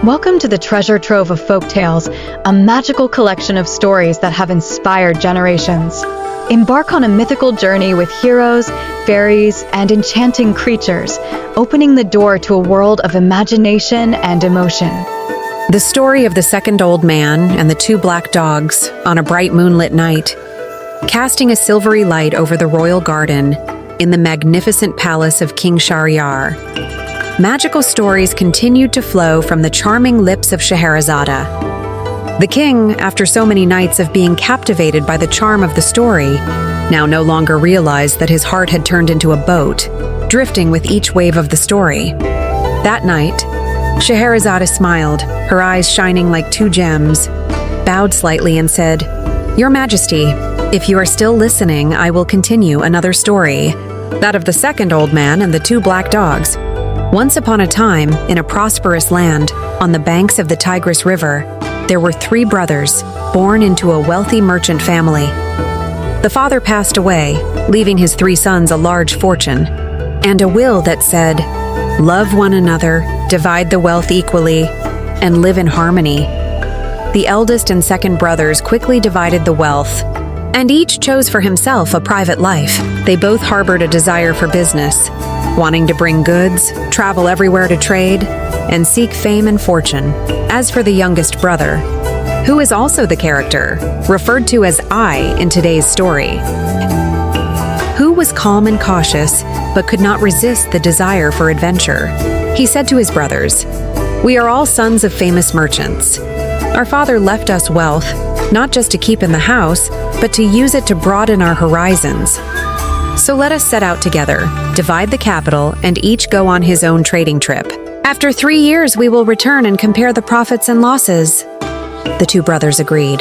Welcome to the treasure trove of folk tales, a magical collection of stories that have inspired generations. Embark on a mythical journey with heroes, fairies, and enchanting creatures, opening the door to a world of imagination and emotion. The story of the second old man and the two black dogs on a bright moonlit night, casting a silvery light over the royal garden in the magnificent palace of King Shahryar. Magical stories continued to flow from the charming lips of Scheherazade. The king, after so many nights of being captivated by the charm of the story, now no longer realized that his heart had turned into a boat, drifting with each wave of the story. That night, Scheherazade smiled, her eyes shining like two gems, bowed slightly and said, "Your Majesty, if you are still listening, I will continue another story, that of the second old man and the two black dogs. Once upon a time, in a prosperous land, on the banks of the Tigris River, there were three brothers, born into a wealthy merchant family. The father passed away, leaving his three sons a large fortune, and a will that said, 'Love one another, divide the wealth equally, and live in harmony.' The eldest and second brothers quickly divided the wealth, and each chose for himself a private life. They both harbored a desire for business, wanting to bring goods, travel everywhere to trade, and seek fame and fortune. As for the youngest brother, who is also the character referred to as I in today's story, who was calm and cautious but could not resist the desire for adventure, he said to his brothers, "We are all sons of famous merchants. Our father left us wealth, not just to keep in the house, but to use it to broaden our horizons. So let us set out together, divide the capital, and each go on his own trading trip. After 3 years, we will return and compare the profits and losses." The two brothers agreed.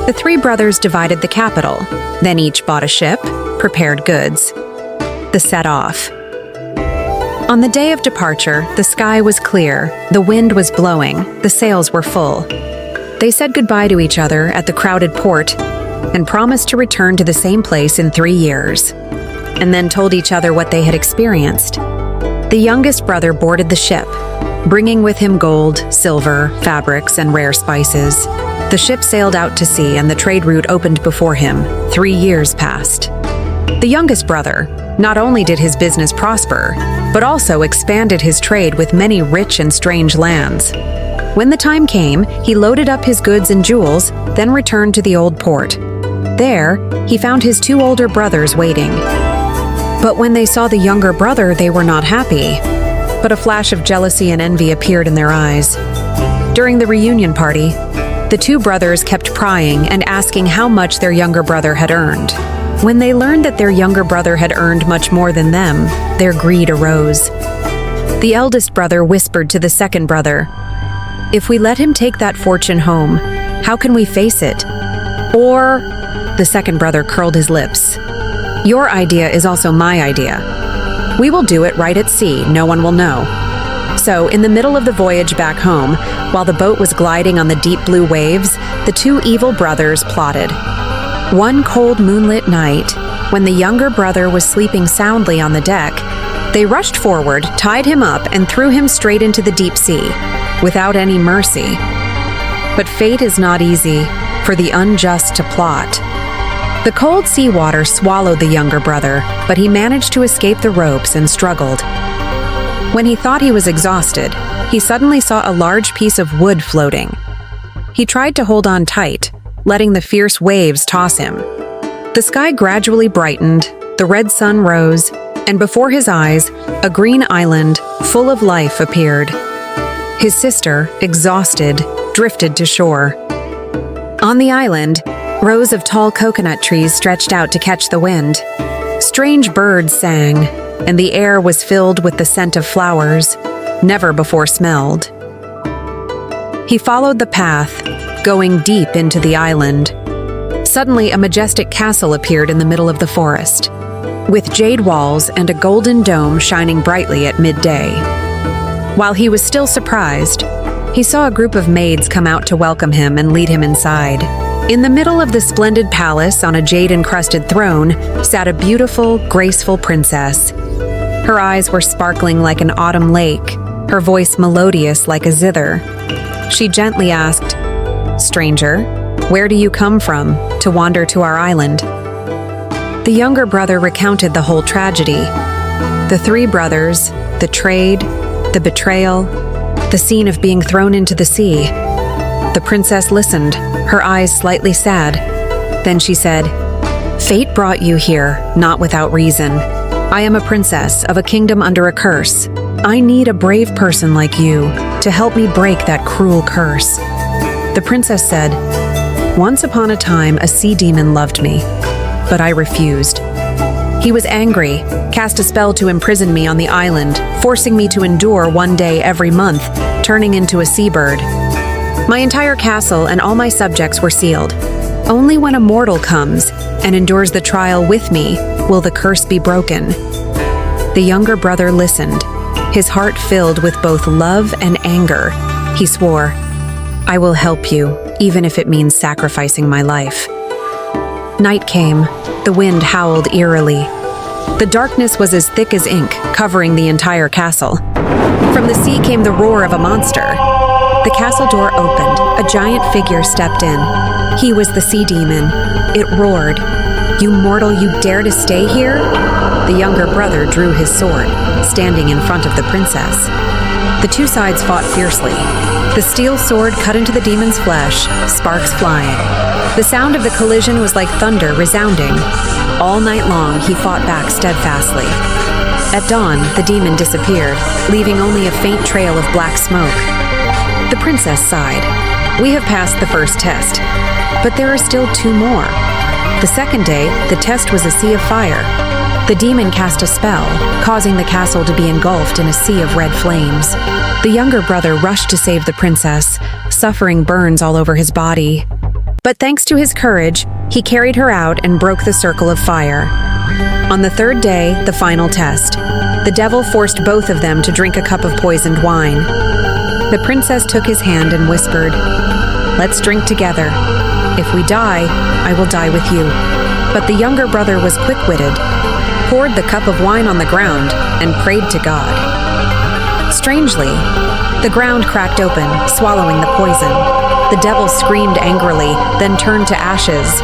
The three brothers divided the capital, then each bought a ship, prepared goods. They set off. On the day of departure, the sky was clear, the wind was blowing, the sails were full. They said goodbye to each other at the crowded port and promised to return to the same place in 3 years, and then told each other what they had experienced. The youngest brother boarded the ship, bringing with him gold, silver, fabrics, and rare spices. The ship sailed out to sea and the trade route opened before him. 3 years passed. The youngest brother, not only did his business prosper, but also expanded his trade with many rich and strange lands. When the time came, he loaded up his goods and jewels, then returned to the old port. There, he found his two older brothers waiting. But when they saw the younger brother, they were not happy. But a flash of jealousy and envy appeared in their eyes. During the reunion party, the two brothers kept prying and asking how much their younger brother had earned. When they learned that their younger brother had earned much more than them, their greed arose. The eldest brother whispered to the second brother, "If we let him take that fortune home, how can we face it?" Or, the second brother curled his lips, "Your idea is also my idea. We will do it right at sea, no one will know." So, in the middle of the voyage back home, while the boat was gliding on the deep blue waves, the two evil brothers plotted. One cold moonlit night, when the younger brother was sleeping soundly on the deck, they rushed forward, tied him up, and threw him straight into the deep sea, without any mercy. But fate is not easy for the unjust to plot. The cold seawater swallowed the younger brother, but he managed to escape the ropes and struggled. When he thought he was exhausted, he suddenly saw a large piece of wood floating. He tried to hold on tight, letting the fierce waves toss him. The sky gradually brightened, the red sun rose, and before his eyes, a green island full of life appeared. His sister, exhausted, drifted to shore. On the island, rows of tall coconut trees stretched out to catch the wind. Strange birds sang, and the air was filled with the scent of flowers, never before smelled. He followed the path, going deep into the island. Suddenly, a majestic castle appeared in the middle of the forest, with jade walls and a golden dome shining brightly at midday. While he was still surprised, he saw a group of maids come out to welcome him and lead him inside. In the middle of the splendid palace, on a jade-encrusted throne, sat a beautiful, graceful princess. Her eyes were sparkling like an autumn lake, her voice melodious like a zither. She gently asked, "Stranger, where do you come from to wander to our island?" The younger brother recounted the whole tragedy. The three brothers, the trade, the betrayal, the scene of being thrown into the sea. The princess listened, her eyes slightly sad. Then she said, "Fate brought you here, not without reason. I am a princess of a kingdom under a curse. I need a brave person like you to help me break that cruel curse." The princess said, "Once upon a time, a sea demon loved me, but I refused. He was angry, cast a spell to imprison me on the island, forcing me to endure one day every month, turning into a seabird. My entire castle and all my subjects were sealed. Only when a mortal comes and endures the trial with me will the curse be broken." The younger brother listened, his heart filled with both love and anger. He swore, "I will help you, even if it means sacrificing my life." Night came. The wind howled eerily. The darkness was as thick as ink, covering the entire castle. From the sea came the roar of a monster. The castle door opened. A giant figure stepped in. He was the sea demon. It roared, "You mortal, you dare to stay here?" The younger brother drew his sword, standing in front of the princess. The two sides fought fiercely. The steel sword cut into the demon's flesh, sparks flying. The sound of the collision was like thunder resounding. All night long, he fought back steadfastly. At dawn, the demon disappeared, leaving only a faint trail of black smoke. The princess sighed. "We have passed the first test, but there are still two more." The second day, the test was a sea of fire. The demon cast a spell, causing the castle to be engulfed in a sea of red flames. The younger brother rushed to save the princess, suffering burns all over his body. But thanks to his courage, he carried her out and broke the circle of fire. On the third day, the final test, the devil forced both of them to drink a cup of poisoned wine. The princess took his hand and whispered, "Let's drink together. If we die, I will die with you." But the younger brother was quick-witted, poured the cup of wine on the ground, and prayed to God. Strangely, the ground cracked open, swallowing the poison. The devil screamed angrily, then turned to ashes.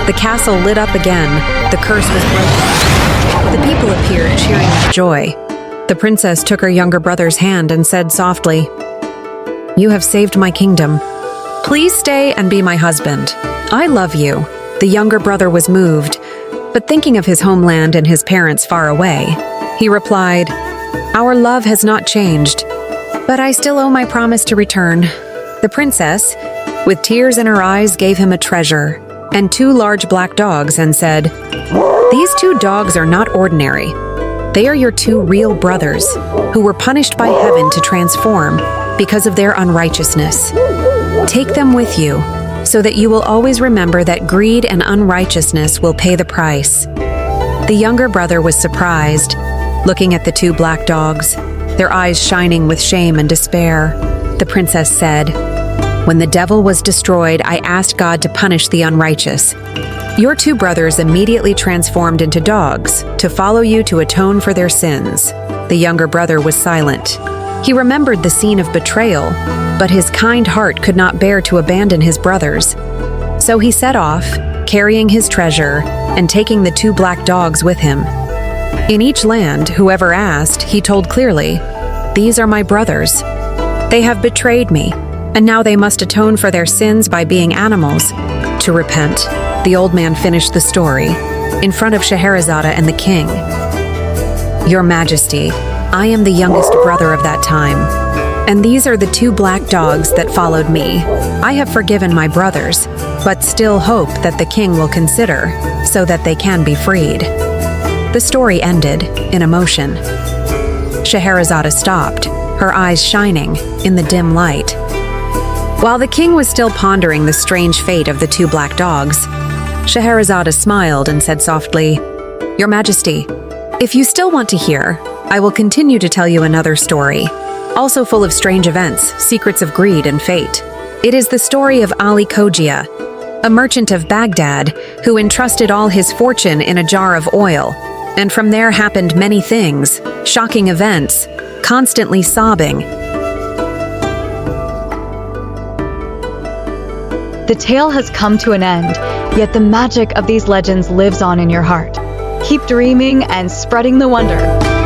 The castle lit up again. The curse was broken. The people appeared, cheering with joy. The princess took her younger brother's hand and said softly, "You have saved my kingdom. Please stay and be my husband. I love you." The younger brother was moved, but thinking of his homeland and his parents far away, he replied, "Our love has not changed, but I still owe my promise to return." The princess, with tears in her eyes, gave him a treasure and two large black dogs and said, "These two dogs are not ordinary. They are your two real brothers who were punished by heaven to transform because of their unrighteousness. Take them with you so that you will always remember that greed and unrighteousness will pay the price." The younger brother was surprised, looking at the two black dogs, their eyes shining with shame and despair. The princess said, "When the devil was destroyed, I asked God to punish the unrighteous. Your two brothers immediately transformed into dogs to follow you to atone for their sins." The younger brother was silent. He remembered the scene of betrayal, but his kind heart could not bear to abandon his brothers. So he set off, carrying his treasure and taking the two black dogs with him. In each land, whoever asked, he told clearly, "These are my brothers. They have betrayed me, and now they must atone for their sins by being animals." To repent, the old man finished the story in front of Scheherazade and the king. "Your Majesty, I am the youngest brother of that time, and these are the two black dogs that followed me. I have forgiven my brothers, but still hope that the king will consider so that they can be freed." The story ended in emotion. Scheherazade stopped, her eyes shining in the dim light. While the king was still pondering the strange fate of the two black dogs, Scheherazade smiled and said softly, "Your Majesty, if you still want to hear, I will continue to tell you another story, also full of strange events, secrets of greed and fate. It is the story of Ali Khojia, a merchant of Baghdad who entrusted all his fortune in a jar of oil. And from there happened many things, shocking events, constantly sobbing. The tale has come to an end, yet the magic of these legends lives on in your heart. Keep dreaming and spreading the wonder.